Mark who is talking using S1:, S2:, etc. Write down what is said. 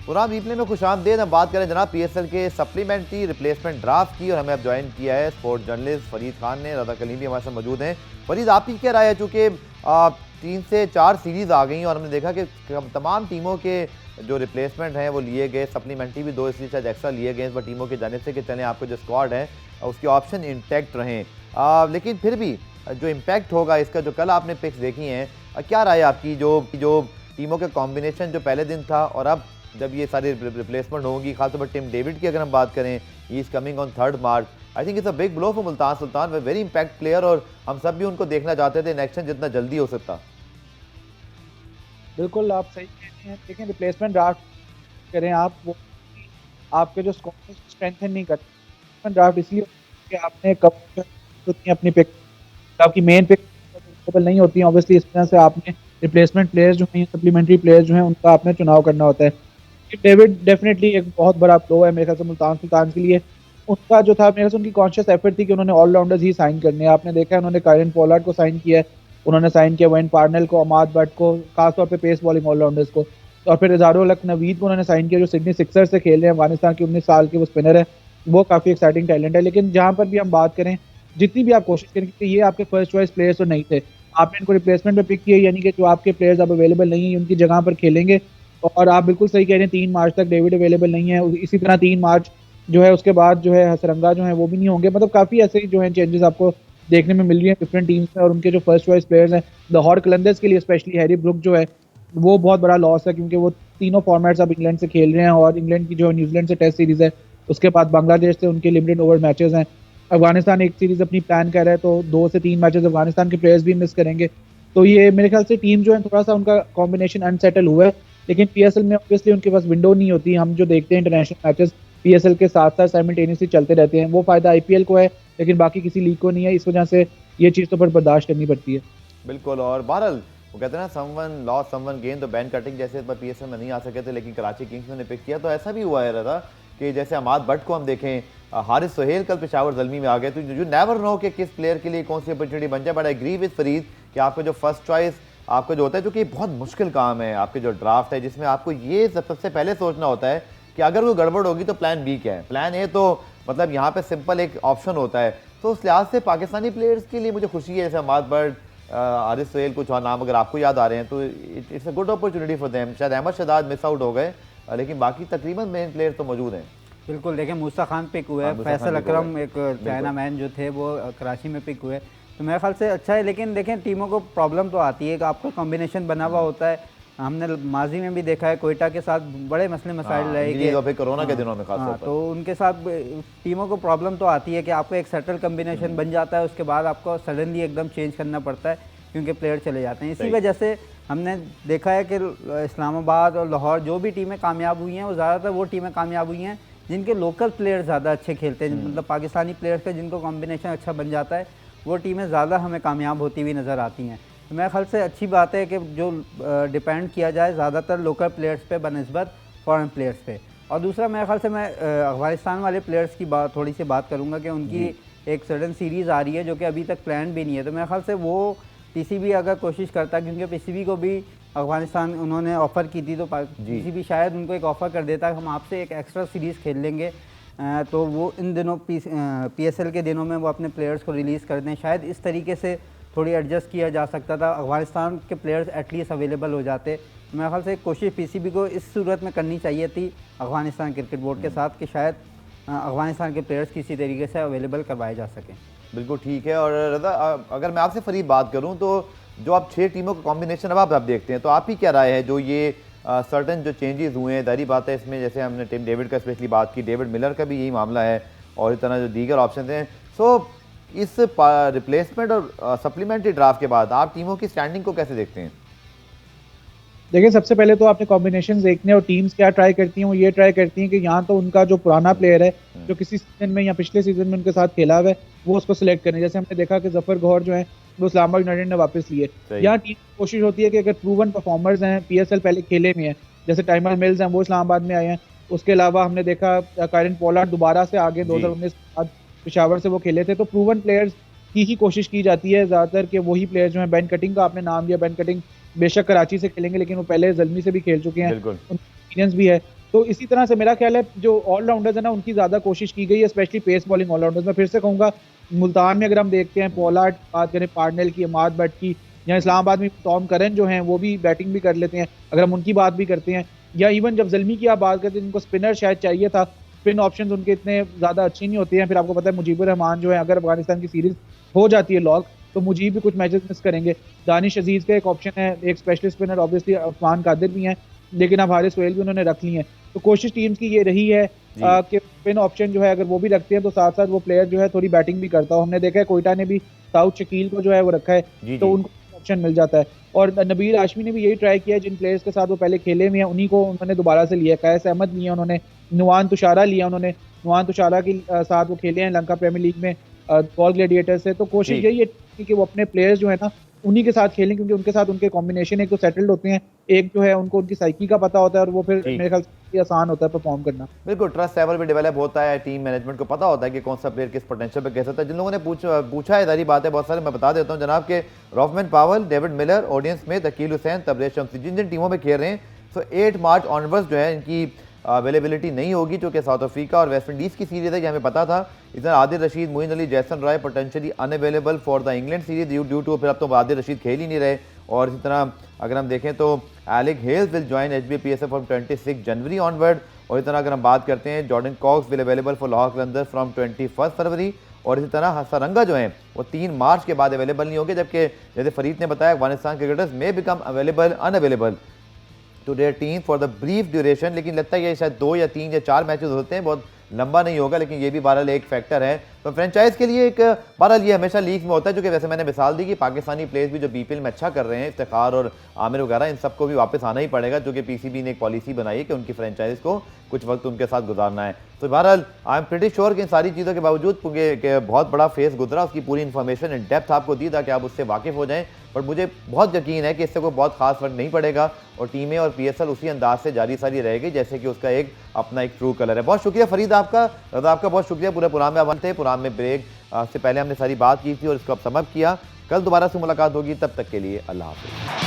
S1: Programme replay में खुशामदीद। हम बात करें जनाब पीएसएल के सप्लीमेंट्री रिप्लेसमेंट ड्राफ्ट की, और हमें अब ज्वाइन किया है स्पोर्ट जर्नलिस्ट फरीद खान ने। रज़ा कलीम भी हमारे साथ मौजूद हैं। फरीद, आप ही क्या राय है, चूँकि 3 से 4 सीरीज़ आ गई और हमने देखा कि तमाम टीमों के जो रिप्लेसमेंट हैं वो लिए गए, सप्लीमेंट्री भी 2 इसलिए शायद एक्स्ट्रा लिए गए इस बार टीमों की जानिब से कि चलें आपको जो स्क्वाड है उसके ऑप्शन इंटैक्ट रहें, लेकिन फिर भी जो इम्पैक्ट होगा इसका, जो कल आपने पिक्स देखी हैं, क्या राय है आपकी जो टीमों के कॉम्बिनेशन जो पहले दिन था और अब जब ये सारी रिप्लेसमेंट होंगी, खासतौर पर टिम डेविड की अगर हम बात करें, he is coming on 3 March. I think it's a big blow for Multan Sultan, way very impact player, और हम सब भी उनको देखना चाहते थे नेक्स्ट टाइम जितना जल्दी हो सकता।
S2: बिल्कुल आप सही कह रहे हैं, लेकिन रिप्लेसमेंट ड्राफ्ट करें आप, वो आपके जो स्क्वाड स्ट्रेंथन नहीं करते। ड्राफ्ट इसलिए कि आपने कब उतनी अपनी पिक, आपकी मेन पिक अवेलेबल नहीं होती है ऑब्वियसली, इस वजह से आपने रिप्लेसमेंट प्लेयर्स जो हैं, सप्लीमेंट्री प्लेयर्स जो हैं, उनका आपने चुनाव करना होता है। डेविड डेफिनेटली एक बहुत बड़ा प्लो है मेरे ख्याल से मुल्तान सुल्तान के लिए। उनका जो था, मेरे ख्याल से उनकी कॉन्शियस एफर्ट थी कि उन्होंने ऑलराउंडर्स ही साइन करने हैं। आपने देखा है उन्होंने कायरन पोलार्ड को साइन किया है, उन्होंने साइन किया वेन पार्नेल को, अमाद बट को, खासतौर पे पेस बॉलिंग ऑलराउंडर्स को, और फिर इजारुल हक नवीद को उन्होंने साइन किया जो सिडनी सिक्सर्स से खेल रहे हैं, अफगानिस्तान के 19 साल के वो स्पिनर है, वो काफ़ी एक्साइटिंग टैलेंट है। लेकिन जहाँ पर भी हम बात करें, जितनी भी आप कोशिश करें, कि ये आपके फर्स्ट चॉइस प्लेयर्स तो नहीं थे, आपने इनको रिप्लेसमेंट में पिक किया, यानी कि जो आपके प्लेयर्स अब अवेलेबल नहीं है उनकी जगह पर खेलेंगे। और आप बिल्कुल सही कह रहे हैं, 3 मार्च तक डेविड अवेलेबल नहीं है, इसी तरह 3 मार्च जो है उसके बाद जो है हसरंगा जो है वो भी नहीं होंगे। मतलब काफ़ी ऐसे जो है चेंजेस आपको देखने में मिल रही है डिफरेंट टीम्स में, और उनके जो फर्स्ट चॉइस प्लेयर्स हैं, लाहौर कलंदर्स के लिए स्पेशली हैरी ब्रुक जो है वो बहुत बड़ा लॉस है, क्योंकि वो तीनों फॉर्मेट्स अब इंग्लैंड से खेल रहे हैं, और इंग्लैंड की जो न्यूजीलैंड से टेस्ट सीरीज़ है, उसके बाद बांग्लादेश से उनके लिमिटेड ओवर मैचेस हैं। अफगानिस्तान एक सीरीज़ अपनी प्लान कर रहा है, तो 2 से 3 मैचेस अफगानिस्तान के प्लेयर्स भी मिस करेंगे। तो ये मेरे ख्याल से टीम जो है थोड़ा सा उनका कॉम्बिनेशन अनसेटल हुआ है। लेकिन पीएसएल में ऑब्वियसली उनके पास विंडो नहीं होती, हम जो देखते हैं इंटरनेशनल मैचेस पीएसएल के साथ साथ साइमल्टेनियसली चलते रहते हैं, वो फायदा आईपीएल को है लेकिन बाकी किसी लीग को नहीं है, इस वजह से ये चीज़ तो पर बर्दाश्त करनी पड़ती है।
S1: बिल्कुल, और बहरहाल वो कहते हैं ना, समवन लॉस समवन गेन, तो बैन कटिंग जैसे इस बार पीएसएल में नहीं आ सके थे लेकिन कराची किंग्स ने पिक किया, तो ऐसा भी हुआ है रहा कि जैसे अमाद बट को हम देखें, हारिस सोहेल कल पेशावर ज़ल्मी में आ गए, तो यू नेवर नो कि किस प्लेयर के लिए कौन सी अपॉर्चुनिटी बन जाए। But I agree with Farid कि आपका जो फर्स्ट चॉइस आपका जो होता है, जो कि बहुत मुश्किल काम है, आपके जो ड्राफ्ट है जिसमें आपको ये सबसे पहले सोचना होता है कि अगर कोई गड़बड़ होगी तो प्लान बी क्या है, प्लान ए तो मतलब यहाँ पे सिंपल एक ऑप्शन होता है। तो उस लिहाज से पाकिस्तानी प्लेयर्स के लिए मुझे खुशी है, जैसे अमाद बट, हारिस सोहेल, कुछ और नाम अगर आपको याद आ रहे हैं, तो it's a good opportunity for them. शायद अहमद शहजाद मिस आउट हो गए, लेकिन बाकी तकरीबन मेन प्लेयर तो मौजूद हैं।
S3: बिल्कुल, देखिए मूसा खान पिक हुए, फैसल अकरम एक चाइना मैन जो थे वो कराची में पिक हुए, तो मेरे ख्याल से अच्छा है। लेकिन देखें टीमों को प्रॉब्लम तो आती है कि आपका कॉम्बिनेशन बना हुआ होता है। हमने माजी में भी देखा है कोयटा के साथ बड़े मसले मसाइल रहे कि
S1: कोरोना के दिनों में खास तौर पर,
S3: तो उनके साथ टीमों को प्रॉब्लम तो आती है कि आपको एक सेटल कॉम्बिनेशन बन जाता है, उसके बाद आपको सडनली एकदम चेंज करना पड़ता है क्योंकि प्लेयर चले जाते हैं। इसी वजह से हमने देखा है कि इस्लामाबाद और लाहौर जो भी टीमें कामयाब हुई हैं, वो ज़्यादातर वो टीमें कामयाब हुई हैं जिनके लोकल प्लेयर ज़्यादा अच्छे खेलते हैं, मतलब पाकिस्तानी प्लेयर्स का जिनको कॉम्बिनेशन अच्छा बन जाता है, वो टीमें ज़्यादा हमें कामयाब होती हुई नज़र आती हैं। तो मेरे ख्याल से अच्छी बात है कि जो डिपेंड किया जाए ज़्यादातर लोकल प्लेयर्स पे बनस्बत फॉरेन प्लेयर्स पे। और दूसरा मेरे ख्याल से मैं अफगानिस्तान वाले प्लेयर्स की थोड़ी सी बात करूँगा कि उनकी एक सडन सीरीज़ आ रही है जो कि अभी तक प्लान भी नहीं है, तो मेरे ख्याल से वो पीसीबी अगर कोशिश करता, क्योंकि पीसीबी को भी अफगानिस्तान उन्होंने ऑफ़र की थी, तो पीसीबी शायद उनको एक ऑफ़र कर देता है हम आपसे एक एक्स्ट्रा सीरीज़ खेल लेंगे, तो वो इन दिनों पीएसएल के दिनों में वो अपने प्लेयर्स को रिलीज़ कर दें। शायद इस तरीके से थोड़ी एडजस्ट किया जा सकता था, अफगानिस्तान के प्लेयर्स एटलीस्ट अवेलेबल हो जाते। मेरे ख्याल से एक कोशिश पीसीबी को इस सूरत में करनी चाहिए थी अफगानिस्तान क्रिकेट बोर्ड के साथ कि शायद अफगानिस्तान के प्लेयर्स किसी तरीके से अवेलेबल करवाए जा सकें।
S1: बिल्कुल ठीक है। और रज़ा, अगर मैं आपसे फरीद बात करूं, तो जो आप 6 टीमों का कॉम्बिनेशन अब आप देखते हैं, तो आप ही क्या राय है जो ये सर्टन जो चेंजेस हुए हैं, दारी बात है इसमें, जैसे हमने टिम डेविड का स्पेशली बात की, डेविड मिलर का भी यही मामला है, और इस तरह जो दीगर ऑप्शन हैं, सो इस रिप्लेसमेंट और सप्लीमेंट्री ड्राफ्ट के बाद आप टीमों की स्टैंडिंग को कैसे देखते हैं?
S2: देखिए, सबसे पहले तो आपने कॉम्बिनेशन देखने, और टीम्स क्या ट्राई करती हैं, वो ये ट्राई करती हैं कि यहाँ तो उनका जो पुराना प्लेयर है जो किसी सीजन में या पिछले सीजन में उनके साथ खेला हुआ है, वो उसको सिलेक्ट करें। जैसे हमने देखा कि जफर गौहर जो है वो इस्लामाबाद यूनाइटेड ने वापस लिए। यहाँ टीम की कोशिश होती है कि अगर प्रूवन परफॉर्मर्स हैं, पीएसएल पहले खेले में हैं, जैसे टाइमर मिल्स हैं, वो इस्लामाबाद में आए हैं। उसके अलावा हमने देखा कायरन पोलार्ड दोबारा से आगे 2019 के बाद पेशावर से वो खेले थे, तो प्रूवन प्लेयर्स की ही कोशिश की जाती है ज़्यादातर कि वही प्लेयर्स जो हैं। बेन कटिंग का आपने नाम लिया, बेन कटिंग बेशक कराची से खेलेंगे लेकिन वो पहले ज़ल्मी से भी खेल चुके हैं, उनका एक्सपीरियंस भी है। तो इसी तरह से मेरा ख्याल है जो ऑलराउंडर्स है ना, उनकी ज़्यादा कोशिश की गई है, स्पेशली पेस बॉलिंग ऑलराउंडर्स। मैं फिर से कहूँगा, मुल्तान में अगर हम देखते हैं, पोलार्ड बात करें, पार्नेल की, अमाद भट्ट की, या इस्लामाबाद में टॉम करन जो हैं वो भी बैटिंग भी कर लेते हैं, अगर हम उनकी बात भी करते हैं, या इवन जब ज़ल्मी की आप बात करते हैं, जिनको स्पिनर शायद चाहिए था, स्पिन ऑप्शंस उनके इतने ज़्यादा अच्छे नहीं होते हैं। फिर आपको पता है मुजीबुर रहमान जो है, अगर अफगानिस्तान की सीरीज़ हो जाती है लॉक, तो मुजीब भी कुछ मैचेस मिस करेंगे। दानिश अजीज़ का एक ऑप्शन है, एक specialist spinner obviously Usman Qadir भी हैं, लेकिन अब हारिस सोहेल भी उन्होंने रख ली हैं। तो कोशिश टीम्स की ये रही है कि स्पिन ऑप्शन जो है अगर वो भी रखते हैं तो साथ साथ वो प्लेयर जो है थोड़ी बैटिंग भी करता हो। हमने देखा है कोयटा ने भी साउथ शकील को जो है वो रखा है, तो उनको ऑप्शन मिल जाता है। और नबील हाशमी ने भी यही ट्राई किया है, जिन प्लेयर्स के साथ वो पहले खेले हुए हैं उन्हीं को उन्होंने दोबारा से लिया। कैस अहमद लिया उन्होंने, नुआन तुषारा लिया उन्होंने, नुआन तुषारा के साथ वो खेले हैं लंका प्रीमियर लीग में गॉल ग्लैडिएटर्स से। तो कोशिश यही है कि वो अपने प्लेयर्स जो है ना उन्हीं के साथ खेलें, क्योंकि उनके साथ उनके कॉम्बिनेशन एक तो सेटल्ड होते हैं, एक जो है उनको उनकी साइकी का पता होता है, और वो फिर मेरे ख्याल से आसान होता है परफॉर्म करना।
S1: बिल्कुल, ट्रस्ट लेवल भी डेवलप होता है, टीम मैनेजमेंट को पता होता है कि कौन सा प्लेयर किस पोटेंशियल पे कैसे होता है। जिन लोगों ने पूछा है, सारी बातें बहुत सारे मैं बता देता हूँ जनाब के Rovman Powell, David Miller, Odean Smith, Akeal Hosein, Tabraiz Shamsi, जिन जिन टीमों में खेल रहे हैं, तो 8 मार्च ऑनवर्ड्स जो है इनकी अवेलेबिलिटी नहीं होगी, जो कि साउथ अफ्रीका और वेस्ट इंडीज़ की सीरीज़ है, ये हमें पता था। इधर Adil Rashid, Moeen Ali, Jason Roy potentially unavailable for the England series due to, फिर अब तो आदिल रशीद खेल ही नहीं रहे। और इसी तरह अगर हम देखें तो Alex Hales will join HBPSL from 26 January onward. और इसी तरह अगर हम बात करते हैं, Jordan Cox will available for Lahore Qalandars from 21 February. और इसी तरह हसरंगा जो हैं वो 3 मार्च के बाद अवेलेबल नहीं होंगे, जबकि जैसे फरीद ने बताया, अफगानिस्तान क्रिकेटर्स में become unavailable to their team for the brief duration. लेकिन लगता है ये शायद 2 या 3 या 4 मैचेस होते हैं, बहुत लंबा नहीं होगा, लेकिन ये भी बहरहाल एक फैक्टर है। तो फ्रेंचाइज के लिए एक बहरहाल ये हमेशा लीग में होता है, जो कि वैसे मैंने मिसाल दी कि पाकिस्तानी प्लेयर्स भी जो BPL में अच्छा कर रहे हैं, इफ्तिखार और आमिर वगैरह, इन सबको भी वापस आना ही पड़ेगा, जो कि PCB ने एक पॉलिसी बनाई है कि उनकी फ्रेंचाइज को कुछ वक्त उनके साथ गुजारना है। तो बहरहाल आई एम प्रीटी श्योर कि इन सारी चीज़ों के बावजूद क्योंकि बहुत बड़ा फेस गुजरा, उसकी पूरी इन्फॉर्मेशन इन डेप्थ आपको दी ताकि आप उससे वाकिफ़ हो जाएँ। पर मुझे बहुत यकीन है कि इससे कोई बहुत खास फर्क नहीं पड़ेगा, और टीमें और PSL उसी अंदाज से जारी सारी रहेगी जैसे कि उसका एक अपना एक ट्रू कलर है। बहुत शुक्रिया फरीद आपका, रज़ा आपका बहुत शुक्रिया। पूरे प्रोग्राम में आप थे, प्रोग्राम में ब्रेक से पहले हमने सारी बात की थी और इसको अब समझ किया। कल दोबारा से मुलाकात होगी, तब तक के लिए अल्लाह हाफ़िज़।